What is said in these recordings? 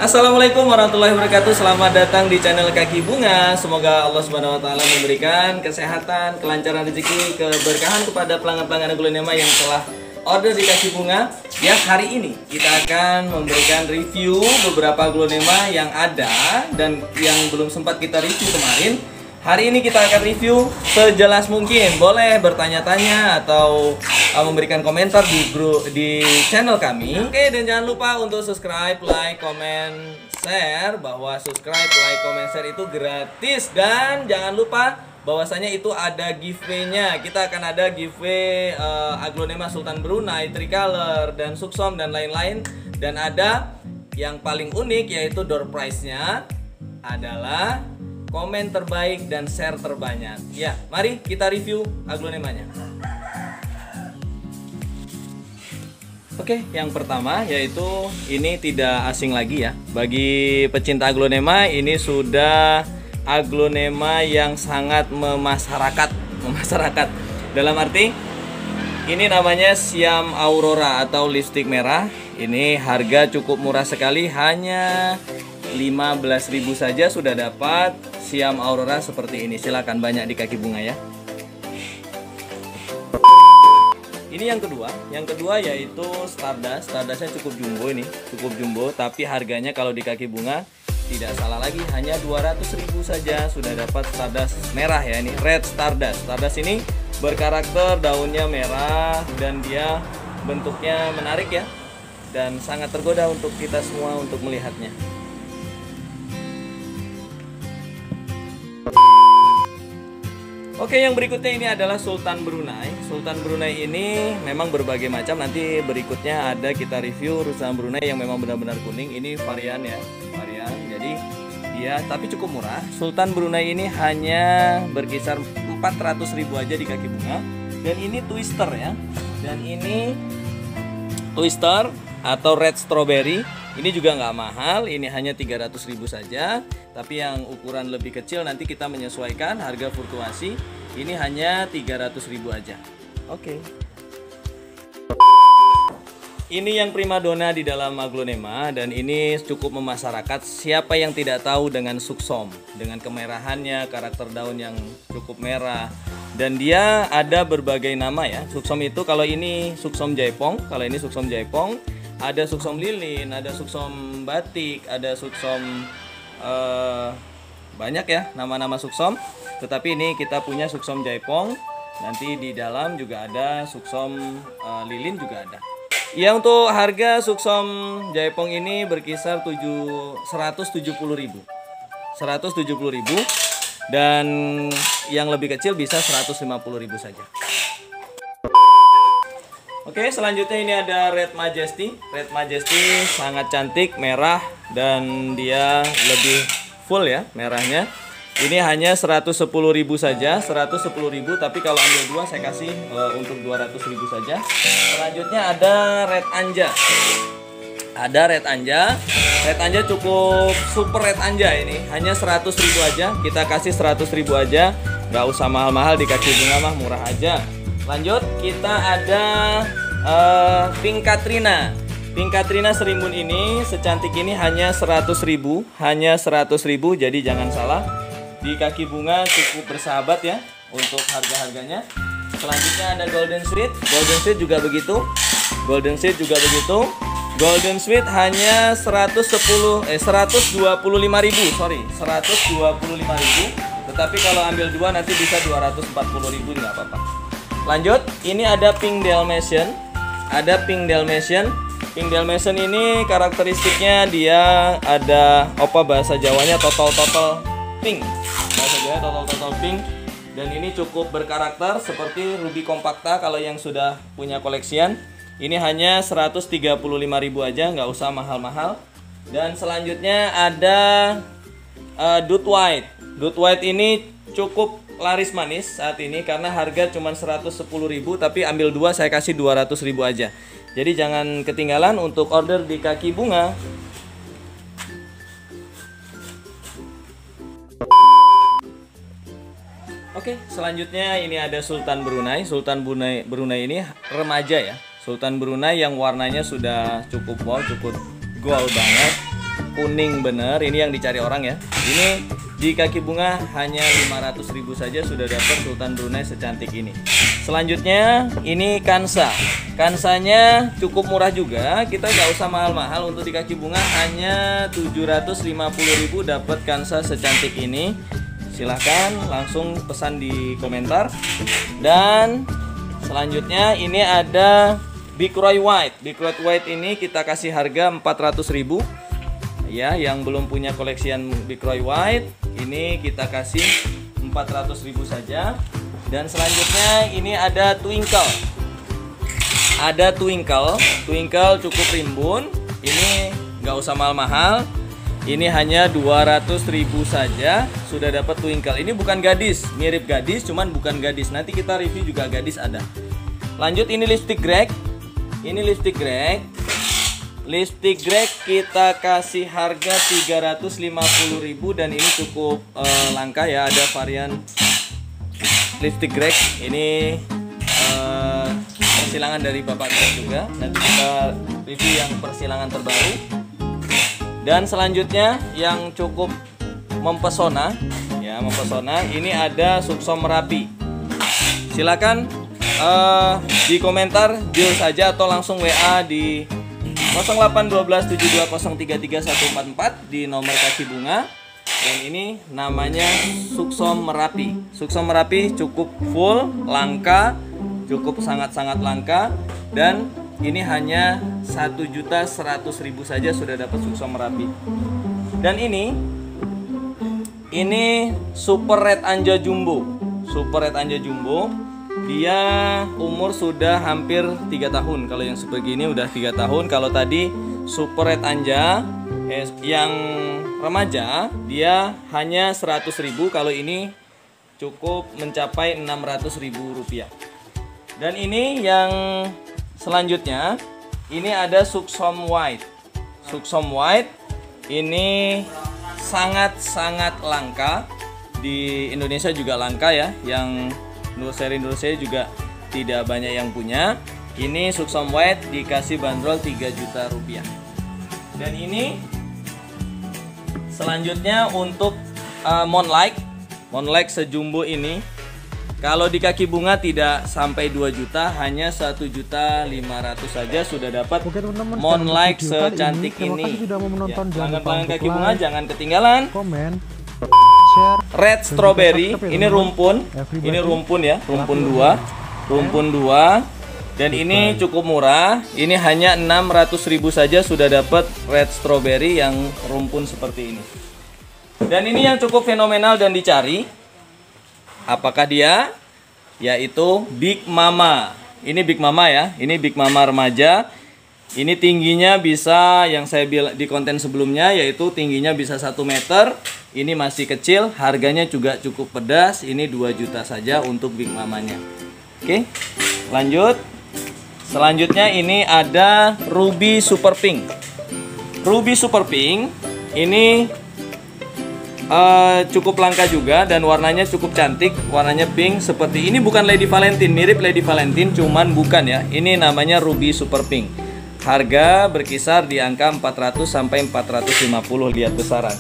Assalamualaikum warahmatullahi wabarakatuh. Selamat datang di channel Kaki Bunga. Semoga Allah Subhanahu wa taala memberikan kesehatan, kelancaran rezeki, keberkahan kepada pelanggan-pelanggan aglonema yang telah order di Kaki Bunga. Ya, hari ini kita akan memberikan review beberapa aglonema yang ada dan yang belum sempat kita review kemarin. Hari ini kita akan review sejelas mungkin. Boleh bertanya-tanya atau memberikan komentar di channel kami. Oke, dan jangan lupa untuk subscribe, like, komen, share. Bahwa subscribe, like, komen, share itu gratis. Dan jangan lupa bahwasanya itu ada giveaway-nya. Kita akan ada giveaway aglonema Sultan Brunei, Tricolor, dan Suksom, dan lain-lain. Dan ada yang paling unik, yaitu door prize-nya adalah komen terbaik dan share terbanyak. Ya, mari kita review aglonemanya. Oke, yang pertama yaitu ini tidak asing lagi ya. Bagi pecinta aglonema, ini sudah aglonema yang sangat memasyarakat. Dalam arti ini namanya Siam Aurora atau lipstick merah. Ini harga cukup murah sekali, hanya 15.000 saja sudah dapat Siam Aurora seperti ini. Silakan, banyak di Kaki Bunga ya. Ini yang kedua yaitu Stardust. Stardustnya cukup jumbo ini, cukup jumbo, tapi harganya kalau di Kaki Bunga tidak salah lagi hanya 200.000 saja sudah dapat Stardust merah ya. Ini Red Stardust. Stardust ini berkarakter daunnya merah dan dia bentuknya menarik ya, dan sangat tergoda untuk kita semua untuk melihatnya. Oke, yang berikutnya ini adalah Sultan Brunei. Sultan Brunei ini memang berbagai macam. Nanti berikutnya ada kita review Sultan Brunei yang memang benar-benar kuning. Ini varian ya, varian. Jadi dia tapi cukup murah. Sultan Brunei ini hanya berkisar 400.000 aja di Kaki Bunga. Dan ini twister ya. Dan ini twister atau red strawberry. Ini juga nggak mahal, ini hanya 300.000 saja. Tapi yang ukuran lebih kecil nanti kita menyesuaikan harga fluktuasi. Ini hanya 300.000 aja. Oke. Ini yang primadona di dalam aglonema dan ini cukup memasyarakat. Siapa yang tidak tahu dengan Suksom, dengan kemerahannya, karakter daun yang cukup merah. Dan dia ada berbagai nama ya. Suksom itu kalau ini Suksom Jaipong, kalau ini Suksom Jaipong. Ada Suksom lilin, ada Suksom batik, ada Suksom banyak ya nama-nama Suksom. Tetapi ini kita punya Suksom Jaipong. Nanti di dalam juga ada Suksom lilin juga ada. Ya, untuk harga Suksom Jaipong ini berkisar 170.000. 170.000 dan yang lebih kecil bisa 150.000 saja. Oke, selanjutnya ini ada Red Majesty. Red Majesty sangat cantik, merah, dan dia lebih full ya merahnya. Ini hanya 110.000 saja, 110.000, tapi kalau ambil dua saya kasih untuk 200.000 saja. Selanjutnya ada Red Anja. Ada Red Anja. Red Anja cukup super Red Anja ini, hanya 100.000 aja. Kita kasih 100.000 aja, nggak usah mahal-mahal, di Kaki Bunga mah murah aja. Lanjut, kita ada Pink Katrina. Pink Katrina serimbun ini secantik ini hanya 100.000, hanya 100.000. Jadi jangan salah, di Kaki Bunga cukup bersahabat ya untuk harga-harganya. Selanjutnya ada Golden Sweet. Golden Sweet juga begitu. Golden Sweet juga begitu. Golden Sweet hanya 125.000, sorry, 125.000. Tetapi kalau ambil dua nanti bisa 240.000, nggak apa-apa. Lanjut, ini ada Pink Dalmatian. Ada Pink Dalmatian. Pink Dalmatian ini karakteristiknya dia ada bahasa Jawanya total pink. Bahasa Jawanya total pink. Dan ini cukup berkarakter seperti Ruby Compacta kalau yang sudah punya koleksian. Ini hanya 135.000 aja, nggak usah mahal-mahal. Dan selanjutnya ada Dude White. Dude White ini cukup laris manis saat ini karena harga cuma 110.000, tapi ambil dua saya kasih 200.000 aja. Jadi jangan ketinggalan untuk order di Kaki Bunga. Oke, selanjutnya ini ada Sultan Brunei. Sultan Brunei ini remaja ya. Sultan Brunei yang warnanya sudah cukup wow, cukup gold banget. kuning bener, ini yang dicari orang ya. Ini di kaki bunga hanya 500.000 saja sudah dapat Sultan Brunei secantik ini. Selanjutnya ini kansa. Kansanya cukup murah juga, kita nggak usah mahal-mahal. Untuk di kaki bunga hanya 750.000 dapat kansa secantik ini. Silahkan langsung pesan di komentar. Dan selanjutnya ini ada Big Roy White. Big Roy White ini kita kasih harga 400.000 ya. Yang belum punya koleksian Big Roy White ini kita kasih 400.000 saja. Dan selanjutnya ini ada Twinkle. Ada Twinkle cukup rimbun. Ini nggak usah mahal-mahal. Ini hanya 200.000 saja sudah dapat Twinkle. Ini bukan gadis, mirip gadis cuman bukan gadis. Nanti kita review juga gadis ada. Lanjut ini lipstick Greg. Ini lipstick Greg. Lipstick Greg kita kasih harga 350.000 dan ini cukup langka ya. Ada varian lipstick Greg. Ini persilangan dari Bapak Greg juga. Nanti kita review yang persilangan terbaru. Dan selanjutnya yang cukup mempesona ya, ini ada Suksom Merapi. Silakan di komentar deal saja atau langsung WA di 081272033144 di nomor kaki bunga. Dan ini namanya Suksom Merapi. Suksom Merapi cukup full, langka, cukup sangat-sangat langka. Dan ini hanya 1.100.000 saja sudah dapat Suksom Merapi. Dan ini Super Red Anja Jumbo. Super Red Anja Jumbo. Dia umur sudah hampir 3 tahun. Kalau yang seperti ini udah 3 tahun. Kalau tadi Super Red Anja yang remaja dia hanya 100.000. Kalau ini cukup mencapai 600.000 rupiah. Dan ini yang selanjutnya ini ada Suksom White. Suksom White ini sangat-sangat langka. Di Indonesia juga langka ya. Yang seri Indonesia juga tidak banyak yang punya. Ini Suksom White dikasih bandrol 3 juta rupiah. Dan ini selanjutnya untuk Moonlight sejumbo ini. Kalau di kaki bunga tidak sampai 2 juta, hanya 1.500.000 saja sudah dapat Moonlight secantik ini. Pelanggan-pelanggan kaki bunga jangan ketinggalan. Komen, share. Red Strawberry, ini rumpun ya, rumpun 2. Dan ini cukup murah. Ini hanya 600.000 saja sudah dapat Red Strawberry yang rumpun seperti ini. Dan ini yang cukup fenomenal dan dicari. Apakah dia? Yaitu Big Mama. Ini Big Mama ya. Ini Big Mama remaja. Ini tingginya bisa, yang saya bilang di konten sebelumnya, yaitu tingginya bisa 1 meter. Ini masih kecil. Harganya juga cukup pedas. Ini 2 juta saja untuk Big Mamanya. Oke, lanjut. Selanjutnya ini ada Ruby Super Pink. Ruby Super Pink ini cukup langka juga dan warnanya cukup cantik. Warnanya pink seperti ini, bukan Lady Valentine, mirip Lady Valentine cuman bukan ya. Ini namanya Ruby Super Pink. Harga berkisar di angka 400 sampai 450, lihat besaran.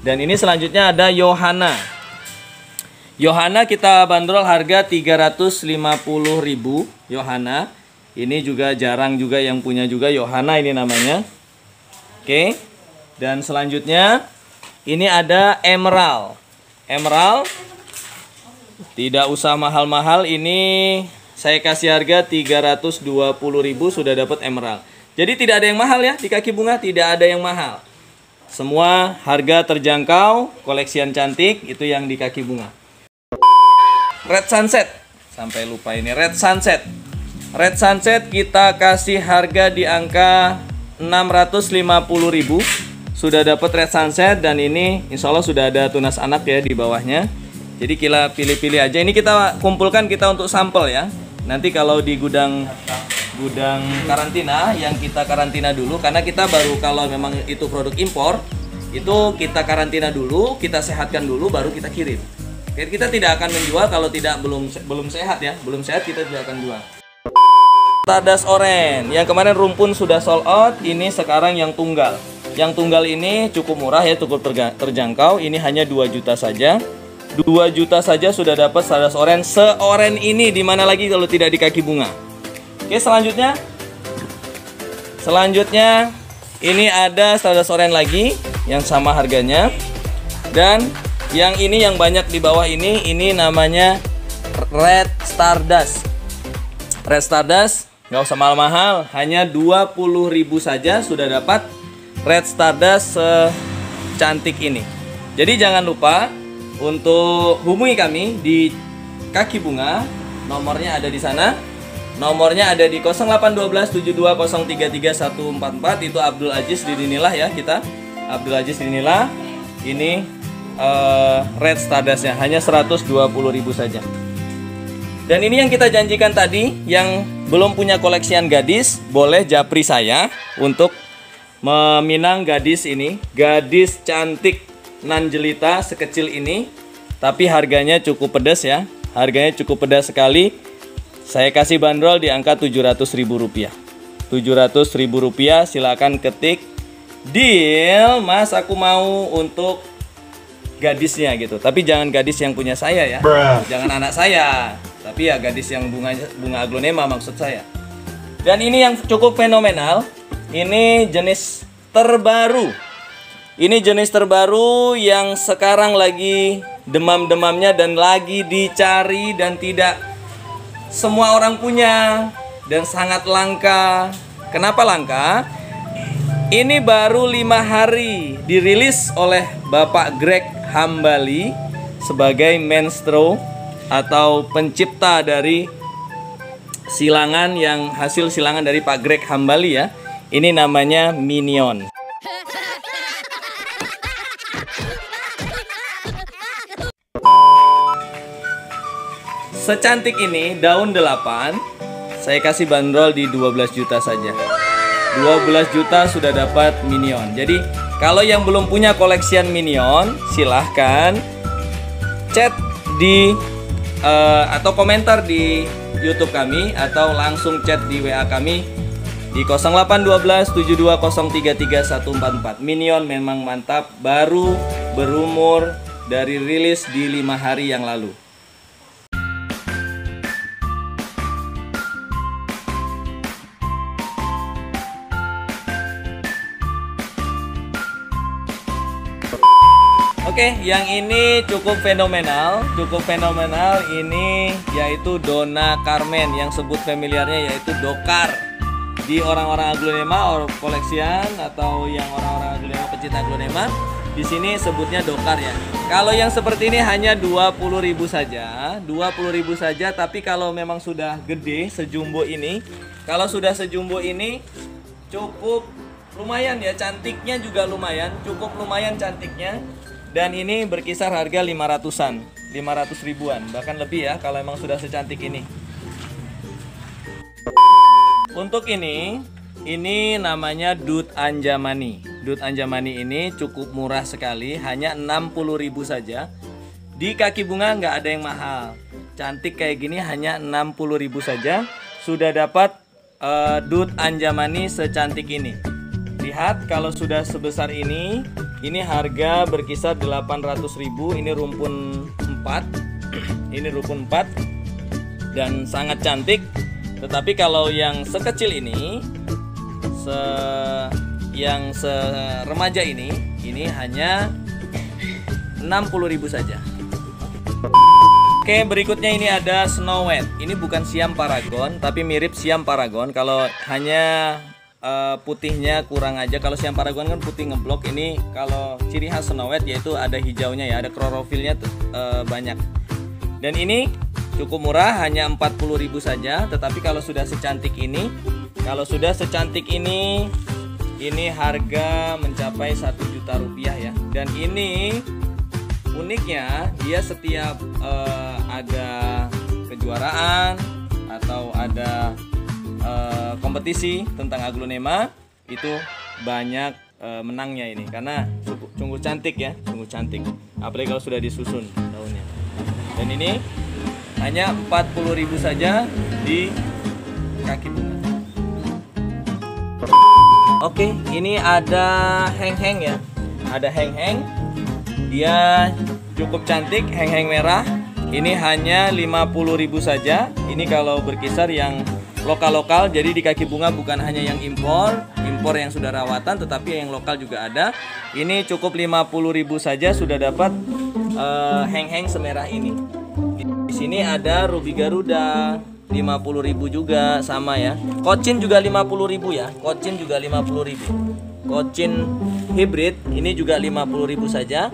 Dan ini selanjutnya ada Johanna. Johanna kita bandrol harga 350.000. Johanna ini juga jarang juga yang punya juga. Johanna ini namanya. Oke. Dan selanjutnya ini ada Emerald. Emerald tidak usah mahal-mahal, ini saya kasih harga 320.000 sudah dapat Emerald. Jadi tidak ada yang mahal ya di kaki bunga, tidak ada yang mahal. Semua harga terjangkau, koleksian cantik itu yang di kaki bunga. Red Sunset, sampai lupa ini Red Sunset. Red Sunset kita kasih harga di angka 650.000. Sudah dapat Red Sunset dan ini insya Allah sudah ada tunas anak ya di bawahnya. Jadi kita pilih-pilih aja. Ini kita kumpulkan kita untuk sampel ya. Nanti kalau di gudang karantina yang kita karantina dulu, karena kita baru kalau memang itu produk impor itu kita karantina dulu, kita sehatkan dulu baru kita kirim. Kita tidak akan menjual kalau belum sehat ya. Belum sehat kita tidak akan jual. Stardust Orange. Yang kemarin rumpun sudah sold out, ini sekarang yang tunggal. Yang tunggal ini cukup murah ya, cukup terjangkau. Ini hanya 2 juta saja. 2 juta saja sudah dapat Stardust Orange. Se-orange ini di mana lagi kalau tidak di Kaki Bunga. Oke, selanjutnya. Selanjutnya ini ada Stardust Orange lagi yang sama harganya. Dan yang ini yang banyak di bawah ini namanya Red Stardust. Red Stardust nggak usah mahal-mahal, hanya 20.000 saja sudah dapat Red Stardust secantik ini. Jadi jangan lupa untuk hubungi kami di Kaki Bunga. Nomornya ada di sana. Nomornya ada di 081272033144. Itu Abdul Aziz Didinilah ya kita. Abdul Aziz Didinilah. Ini Red Stardustnya hanya 120.000 saja. Dan ini yang kita janjikan tadi, yang belum punya koleksian gadis, boleh japri saya untuk meminang gadis ini. Gadis cantik nan jelita sekecil ini, tapi harganya cukup pedas ya. Harganya cukup pedas sekali. Saya kasih bandrol di angka Rp700.000. Rp700.000, silakan ketik deal, Mas, aku mau untuk gadisnya gitu. Tapi jangan gadis yang punya saya ya. Jangan anak saya. Tapi ya gadis yang bunga aglonema maksud saya. Dan ini yang cukup fenomenal. Ini jenis terbaru. Ini jenis terbaru yang sekarang lagi demam-demamnya dan lagi dicari dan tidak semua orang punya dan sangat langka. Kenapa langka? Ini baru 5 hari dirilis oleh Bapak Greg Hambali sebagai maestro atau pencipta dari silangan yang hasil silangan dari Pak Greg Hambali ya. Ini namanya Minion. Secantik ini daun 8, saya kasih bandrol di 12 juta saja. 12 juta sudah dapat Minion. Jadi kalau yang belum punya koleksian Minion, silahkan chat di atau komentar di YouTube kami atau langsung chat di WA kami di 081272033144. Minion memang mantap, baru berumur dari rilis di 5 hari yang lalu. Oke, yang ini cukup fenomenal ini yaitu Donna Carmen, yang sebut familiarnya yaitu Dokar. Di orang-orang aglonema koleksian atau yang orang-orang aglonema pecinta aglonema, di sini sebutnya Dokar ya. Kalau yang seperti ini hanya 20.000 saja, 20.000 saja, tapi kalau memang sudah gede sejumbo ini, kalau sudah sejumbo ini cukup lumayan ya, cantiknya juga lumayan, cukup lumayan cantiknya. Dan ini berkisar harga 500-an, 500 ribuan, bahkan lebih ya kalau emang sudah secantik ini. Untuk ini namanya Dut Anjamani. Dut Anjamani ini cukup murah sekali, hanya 60.000 saja. Di Kaki Bunga nggak ada yang mahal. Cantik kayak gini hanya 60.000 saja. Sudah dapat Dut Anjamani secantik ini. Lihat kalau sudah sebesar ini harga berkisar 800.000. Ini rumpun 4. Ini rumpun 4 dan sangat cantik. Tetapi kalau yang sekecil ini, yang seremaja ini hanya 60.000 saja. Oke, berikutnya ini ada Snow White. Ini bukan Siam Paragon, tapi mirip Siam Paragon. Kalau hanya putihnya kurang aja. Kalau Siam Paragon kan putih ngeblok. Ini kalau ciri khas Snow White yaitu ada hijaunya ya, ada klorofilnya banyak. Dan ini cukup murah, hanya 40.000 saja. Tetapi kalau sudah secantik ini, ini harga mencapai 1 juta rupiah ya. Dan ini uniknya, dia setiap ada kejuaraan atau ada kompetisi tentang aglonema itu banyak menangnya ini, karena sungguh cantik ya, sungguh cantik. Apalagi kalau sudah disusun daunnya. Dan ini hanya 40.000 saja di Kaki Bunga. Oke, ini ada heng-heng ya. Ada heng-heng. Dia cukup cantik, heng-heng merah. Ini hanya 50.000 saja. Ini kalau berkisar yang lokal-lokal. Jadi di kaki bunga bukan hanya yang impor yang sudah rawatan, tetapi yang lokal juga ada. Ini cukup 50.000 saja sudah dapat heng-heng semerah ini. Di sini ada ruby garuda 50.000 juga, sama ya. Kocin juga 50.000 ya. Kocin juga 50.000. Kocin hybrid ini juga 50.000 saja.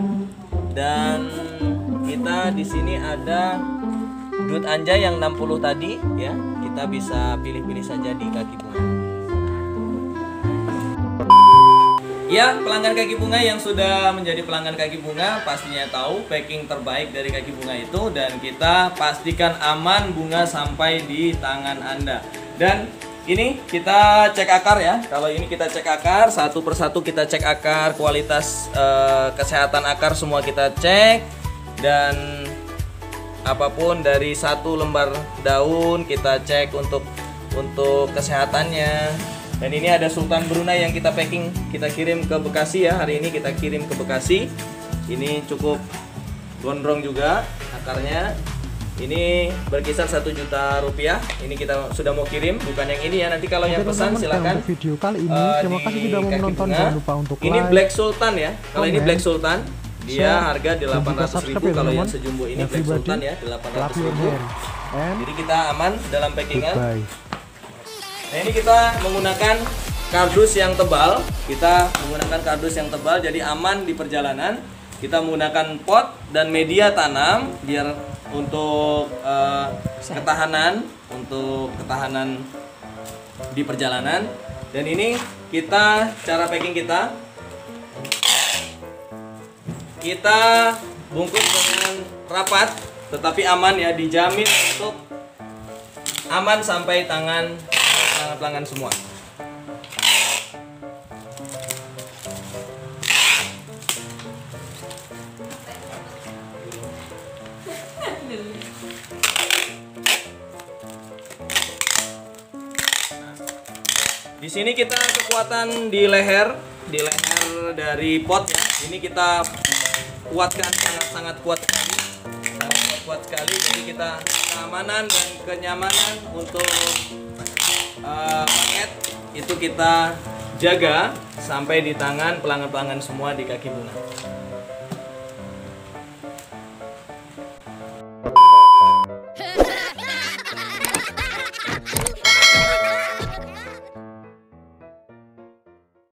Dan kita di sini ada dut anjay yang 60 tadi ya. Kita bisa pilih-pilih saja di kaki bunga. Ya, pelanggan kaki bunga yang sudah menjadi pelanggan kaki bunga pastinya tahu packing terbaik dari kaki bunga itu, dan kita pastikan aman bunga sampai di tangan Anda. Dan ini kita cek akar ya. Kalau ini kita cek akar satu persatu, kita cek akar, kualitas kesehatan akar semua kita cek, dan apapun dari satu lembar daun kita cek untuk kesehatannya. Dan ini ada Sultan Brunei yang kita packing, kita kirim ke Bekasi ya. Hari ini kita kirim ke Bekasi. Ini cukup gondrong juga akarnya. Ini berkisar 1 juta rupiah. Ini kita sudah mau kirim, bukan yang ini ya. Nanti kalau yang pesan silakan. Video kali ini terima kasih sudah menonton. Jangan lupa untuk ini like, Black Sultan ya. Kalau ini Black Sultan, dia share, harga 800.000. Kalau yang sejumbo ini Black Sultan ya 800.000. Jadi kita aman dalam packingan. Nah, ini kita menggunakan kardus yang tebal. Jadi aman di perjalanan. Kita menggunakan pot dan media tanam biar untuk ketahanan di perjalanan. Dan ini cara packing kita bungkus dengan rapat tetapi aman ya, dijamin untuk aman sampai tangan pelanggan semua. Di sini kita kekuatan di leher dari pot ya. Ini kita kuatkan sangat kuat sekali. Jadi kita keamanan dan kenyamanan untuk paket itu kita jaga sampai di tangan pelanggan-pelanggan semua di kaki bunga.